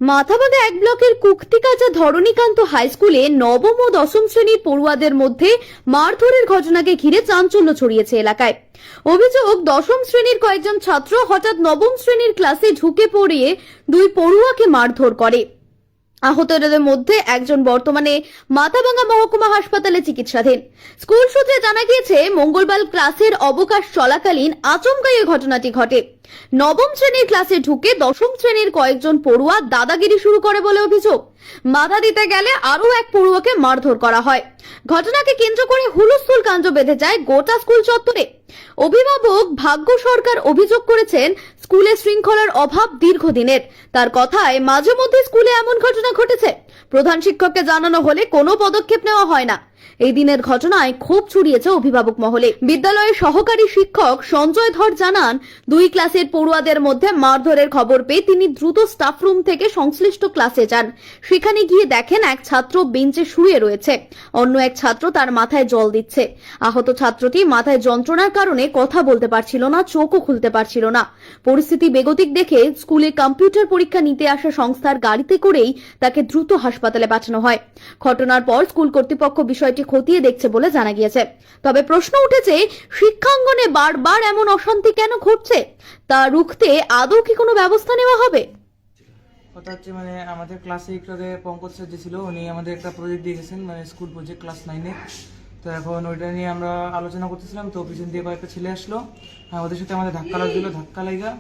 মাথাভাঙা এক ব্লকের কুক্তিকাচা ধরণীকান্ত হাই স্কুলে নবম ও দশম শ্রেণীর পড়ুয়াদের মধ্যে মারধরের ঘটনাকে ঘিরে চাঞ্চল্য ছড়িয়েছে এলাকায়। অভিযোগ, দশম শ্রেণীর কয়েকজন ছাত্র হঠাৎ নবম শ্রেণীর ক্লাসে ঢুকে পড়িয়ে দুই পড়ুয়াকে মারধর করে। আহতদের মধ্যে একজন বর্তমানে মাথাভাঙা মহকুমা হাসপাতালে চিকিৎসাধীন। স্কুল সূত্রে জানা গিয়েছে, মঙ্গলবার ক্লাসের অবকাশ চলাকালীন আচমকাই এই ঘটনাটি ঘটে। নবম শ্রেণীর ক্লাসে ঢুকে দশম শ্রেণীর কয়েকজন পড়ুয়া দাদাগিরি শুরু করে বলে অভিযোগ। বাধা দিতে গেলে আরও এক পড়ুয়াকে মারধর করা হয়। ঘটনাকে কেন্দ্র করে হুলস্থুল কাণ্ড বেঁধে যায় গোটা স্কুল চত্বরে। অভিভাবক ভাগ্য সরকার অভিযোগ করেছেন, স্কুলে শৃঙ্খলার অভাব দীর্ঘদিনের। তার কথায় মাঝে মধ্যে স্কুলে এমন ঘটনা ঘটেছে, প্রধান শিক্ষককে জানানো হলে কোনো পদক্ষেপ নেওয়া হয় না। এই দিনের ঘটনায় ক্ষোভ ছড়িয়েছে অভিভাবক মহলে। বিদ্যালয়ের সহকারী শিক্ষক সঞ্জয় ধর জানান, দুই ক্লাসের পড়ুয়াদের মধ্যে মারধরের খবর পেয়ে তিনি দ্রুত স্টাফ রুম থেকে সংশ্লিষ্ট ক্লাসে যান। সেখানে গিয়ে দেখেন এক ছাত্র বেঞ্চে শুয়ে রয়েছে, অন্য এক ছাত্র তার মাথায় জল দিচ্ছে। আহত ছাত্রটি মাথায় যন্ত্রণার কারণে কথা বলতে পারছিল না, চোখও খুলতে পারছিল না। পরিস্থিতি বেগতিক দেখে স্কুলে কম্পিউটার পরীক্ষা নিতে আসা সংস্থার গাড়িতে করেই তাকে দ্রুত হাসপাতালে পাঠানো হয়। ঘটনার পর স্কুল কর্তৃপক্ষ বিষয়টি খতিয়ে দেখছে বলে জানা গিয়েছে। তবে প্রশ্ন উঠেছে, শিক্ষাঙ্গনে বারবার এমন অশান্তি কেন ঘটছে, তা রুখতে আদৌ কি কোনো ব্যবস্থা নেওয়া হবে? কথা হচ্ছে আমাদের ক্লাসে একটু আগে পঙ্কজ স্যার যে ছিল, উনি আমাদের একটা প্রজেক্ট দিয়ে গেছেন, স্কুল প্রজেক্ট ক্লাস 9-এ। তো এখন ওইটা নিয়ে আমরা আলোচনা করতেছিলাম। তো পিছন দিয়ে কয়েকটা ছেলে আসলো, ওদের সাথে আমাদের ধাক্কা লাগছিল। ধাক্কা লাগা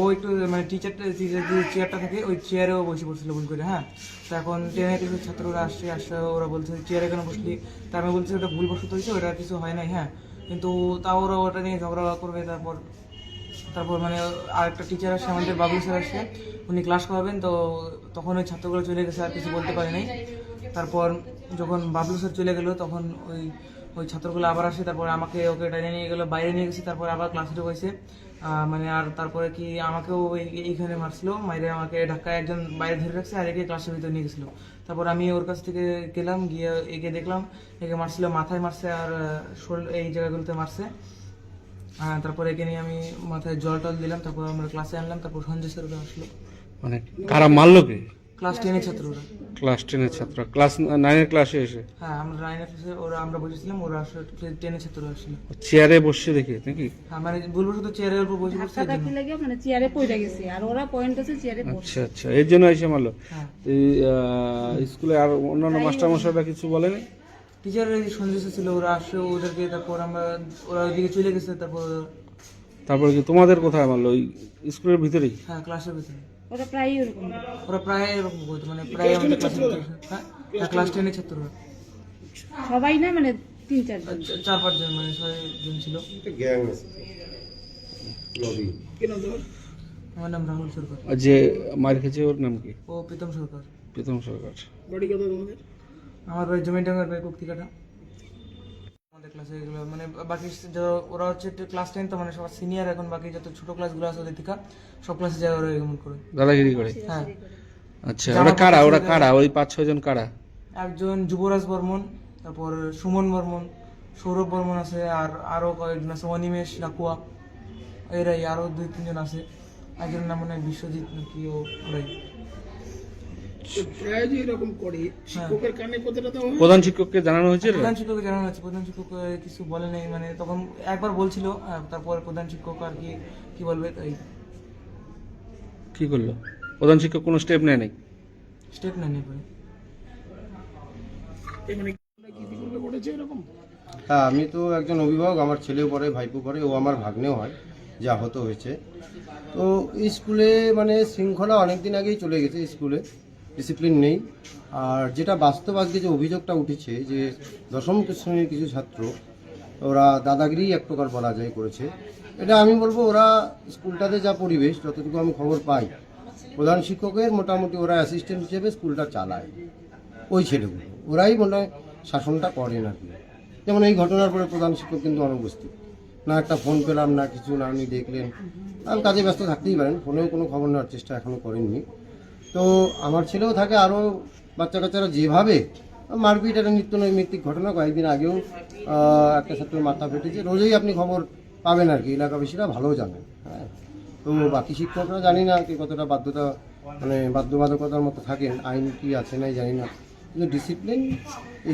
ও একটু টিচারটা যে চেয়ারটা থাকে ওই চেয়ারেও বসে পড়ছিল ভুল করে। তো এখন টেনের কিছু ছাত্ররা আসছে, ওরা বলছে চেয়ারে কেন বসলি। তা আমি বলছি ওটা ভুল বসত হয়েছে, ওটা কিছু হয় নাই। কিন্তু তাও ওরা ওটা নিয়ে ঝগড়া করবে। তারপর আরেকটা টিচার আসে, আমাদের বাবু স্যার আসে, উনি ক্লাস করাবেন। তো তখন ওই ছাত্রগুলো চলে গেছে, আর কিছু বলতে পারে নাই। তারপর যখন বাবলু স্যার চলে গেল, তখন ওই ছাত্রগুলো আবার আসে। তারপর ওকে টাইনে নিয়ে গেলো, বাইরে নিয়ে গেছে। তারপর আবার ক্লাসে ঢুকেছে। আর তারপরে কি আমাকেও এইখানে মারছিল, মাইরে আমাকে ধাক্কায় একজন বাইরে ধরে রাখছে, আর একে ক্লাসের ভিতরে নিয়ে গেছিলো। তারপর আমি ওর কাছ থেকে গেলাম, গিয়ে একে দেখলাম, একে মারছিল, মাথায় মারছে আর শরীর এই জায়গাগুলোতে মারছে। তারপর একে নিয়ে আমি মাথায় জল টল দিলাম। তারপর আমরা ক্লাসে আনলাম। তারপর সঞ্জয় স্যার আসলো। কারা মারলো কে? ক্লাস 10-এর ছাত্ররা। ক্লাস 10-এর ছাত্র ক্লাস 9-এর ক্লাসে এসে? আমরা 9-এর ক্লাসে, আমরা বসেছিলাম, ওরা আসলে 10-এর ছাত্ররা আসলো। চেয়ারে বসে দেখে নাকি? বলবো শুধু চেয়ারের উপর বসে পড়ছে, চেয়ারে পড়ে গেছে, আর ওরা পয়েন্ট আছে চেয়ারে পড়ছে। আচ্ছা, এর জন্য এসে মারলো। এই স্কুলে আর অন্যান্য মাস্টারমশাইরা কিছু বলেনি? টিচারের সঞ্জয় স্যার ছিল, ওরা আসে ওদেরকে। তারপর ওরা ওইদিকে চলে গেছে। তারপর কি তোমাদের কোথায় মারলো? ওই স্কুলের ভিতরেই? ক্লাসের ভিতরে। ওরা প্রায় এরকম করতো, প্রায় আমাদের ক্লাসের ভিতরে। ক্লাস 10-এর ছাত্ররা সবাই না, 3-4 জন, 4-5 জন, 6 জন ছিল। আমার নাম রাহুল সরকার। যে মার খেয়েছে ওর নাম কি? ও প্রীতম সরকার। প্রীতম সরকার। বাড়ি কোথায় তোমাদের? আমার বাড়ি জমিডাঙ্গার বাড়ি কুক্তিকাটা। আমাদের ক্লাসে এগুলো বাকি ওরা হচ্ছে ক্লাস 10, তো সবার সিনিয়র। এখন বাকি যত ছোট ক্লাসগুলো আছে ওদের থেকে সব ক্লাসে যায় ওরা এমন করে দাদাগিরি করে। আচ্ছা, ওরা কারা ওই 5-6 জন কারা? একজন যুবরাজ বর্মন, তারপর সুমন বর্মন, সৌরভ বর্মন আছে, আর আরো কয়েকজন আছে, অনিমেষ লাকুয়া, এরাই। আরো 2-3 জন আছে। একজনের নাম মনে হয় বিশ্বজিৎ নাকি, ওরাই। প্রধান শিক্ষককে জানানো হয়েছে? প্রধান শিক্ষককে জানানো হয়েছে। প্রধান শিক্ষক কিছু বলে নাই, তখন একবার বলছিল। তারপর প্রধান শিক্ষক আর কি বলবে, তাই কি করলো? প্রধান শিক্ষক কোনো স্টেপ নেয় নাই? স্টেপ নেয়নি। আমি তো একজন অভিভাবক, আমার ছেলেও পড়ে, ভাইপো পড়ে, ও আমার ভাগ্নেও হয়, যে আহত হয়েছে। তো স্কুলে শৃঙ্খলা অনেকদিন আগেই চলে গেছে, স্কুলে ডিসিপ্লিন নেই। আর যেটা বাস্তব আজকে যে অভিযোগটা উঠেছে, যে দশম শ্রেণীর কিছু ছাত্র ওরা দাদাগিরি এক প্রকার বলা যায় করেছে, এটা আমি বলবো ওরা স্কুলটাতে যা পরিবেশ, যতটুকু আমি খবর পাই, প্রধান শিক্ষকের মোটামুটি ওরা অ্যাসিস্ট্যান্ট হিসেবে স্কুলটা চালায়। ওই ছেলেগুলো ওরাই মনে হয় শাসনটা করেন আর কি। যেমন এই ঘটনার পরে প্রধান শিক্ষক কিন্তু অনুপস্থিত, না একটা ফোন পেলাম, না কিছু, না উনি দেখলেন। আমি কাজে ব্যস্ত থাকতেই পারেন, ফোনেও কোনো খবর নেওয়ার চেষ্টা এখনও করেননি। তো আমার ছেলেও থাকে, আরও বাচ্চা কাচ্চারা যেভাবে মারপিট, একটা নিত্য নৈমিত্তিক ঘটনা। কয়েকদিন আগেও একটা ছাত্রের মাথা ফেটেছে, রোজই আপনি খবর পাবেন আর কি, এলাকাবাসীরা ভালো জানেন। তো বাকি শিক্ষকরা জানি না কি কতটা বাধ্যতা মানে বাধ্যবাধকতার মতো থাকেন, আইন কি আছে নাই জানি না, কিন্তু ডিসিপ্লিন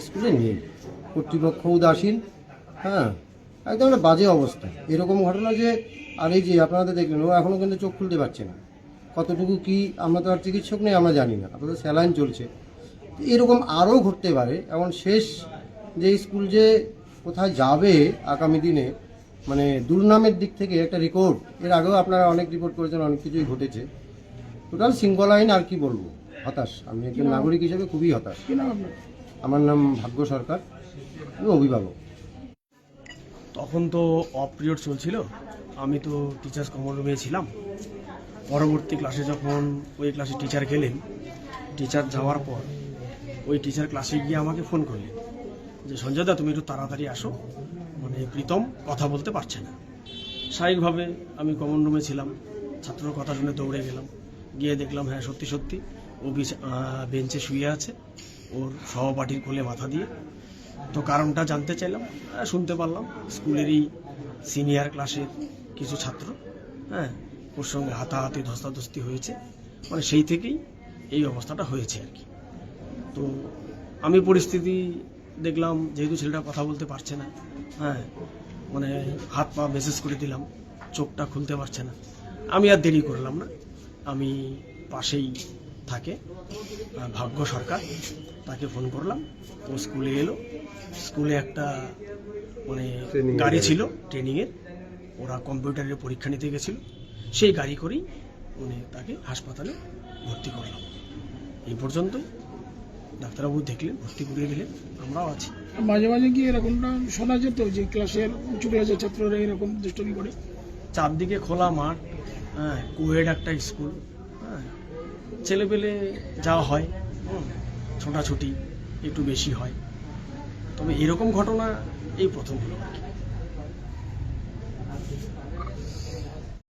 স্কুলে নেই, কর্তৃপক্ষ উদাসীন, হ্যাঁ, একদম একটা বাজে অবস্থা। এরকম ঘটনা যে, আর এই যে আপনারা দেখলেন, ও এখনও কিন্তু চোখ খুলতে পারছে না, কতটুকু কি, আমরা তো আর চিকিৎসক নেই, আমরা জানি না, আপনাদের স্যালাইন চলছে। তো এরকম আরও ঘটতে পারে। এখন শেষ যে স্কুল যে কোথায় যাবে আগামী দিনে, মানে দুর্নামের দিক থেকে একটা রেকর্ড, এর আগেও আপনারা অনেক রিপোর্ট করেছেন, অনেক কিছুই ঘটেছে, টোটাল শৃঙ্খলাহীন। আর কি বলবো, হতাশ, আমি একজন নাগরিক হিসেবে খুবই হতাশ। আমার নাম ভাগ্য সরকার, আমি অভিভাবক। তখন তো অফ পিরিয়ড চলছিল, আমি তো টিচার্স কমন রুমে ছিলাম। পরবর্তী ক্লাসে যখন ওই ক্লাসে টিচার গেলেন, টিচার যাওয়ার পর ওই টিচার ক্লাসে গিয়ে আমাকে ফোন করলেন যে সঞ্জয় দা, তুমি একটু তাড়াতাড়ি আসো, মানে প্রীতম কথা বলতে পারছে না। স্বাভাবিকভাবে আমি কমন রুমে ছিলাম, ছাত্রর কথা শুনে দৌড়ে গেলাম, গিয়ে দেখলাম হ্যাঁ সত্যি সত্যি ও বেঞ্চে শুয়ে আছে, ওর সহপাঠীর কোলে মাথা দিয়ে। তো কারণটা জানতে চাইলাম, শুনতে পারলাম স্কুলেরই সিনিয়র ক্লাসের কিছু ছাত্র, হ্যাঁ, ওর সঙ্গে হাতাহাতি ধস্তাধস্তি হয়েছে, মানে সেই থেকেই এই অবস্থাটা হয়েছে আর কি। তো আমি পরিস্থিতি দেখলাম, যেহেতু ছেলেটা কথা বলতে পারছে না, হ্যাঁ, মানে হাত পা মেসেজ করে দিলাম, চোখটা খুলতে পারছে না, আমি আর দেরি করলাম না, আমি পাশেই থাকে ভাগ্য সরকার, তাকে ফোন করলাম, ও স্কুলে এলো। স্কুলে একটা মানে গাড়ি ছিল ট্রেনিংয়ের, ওরা কম্পিউটারের পরীক্ষা নিতে গেছিল, সেই গাড়ি করেই মানে তাকে হাসপাতালে ভর্তি করলাম। এই পর্যন্তই। ডাক্তারবাবু দেখলেন, ভর্তি করিয়ে দিলেন, আমরাও আছি। মাঝে মাঝে কি এরকমটা শোনা যেত যে ক্লাসের উঁচু ক্লাসের ছাত্ররা এরকম দুষ্টমি করে? চারদিকে খোলা মাঠ, হ্যাঁ, কোয়েড একটা স্কুল, হ্যাঁ, ছেলেপেলে যাওয়া হয়, ছোটাছুটি একটু বেশি হয়, তবে এরকম ঘটনা এই প্রথম হলো আর কি।